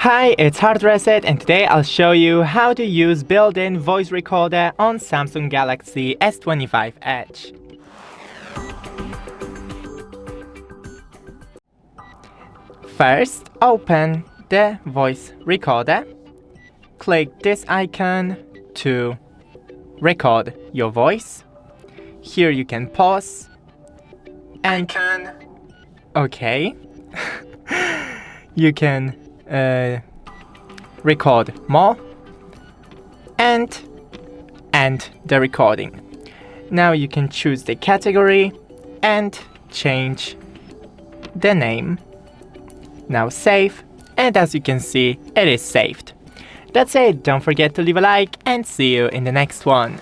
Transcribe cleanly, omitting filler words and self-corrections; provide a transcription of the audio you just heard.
Hi, it's HardReset, and today I'll show you how to use built-in voice recorder on Samsung Galaxy S25 Edge. First, open the voice recorder. Click this icon to record your voice. Here you can pause and okay. You can record more and end the recording. Now you can choose the category and change the name. Now save, and as you can see, it is saved. That's it. Don't forget to leave a like and see you in the next one.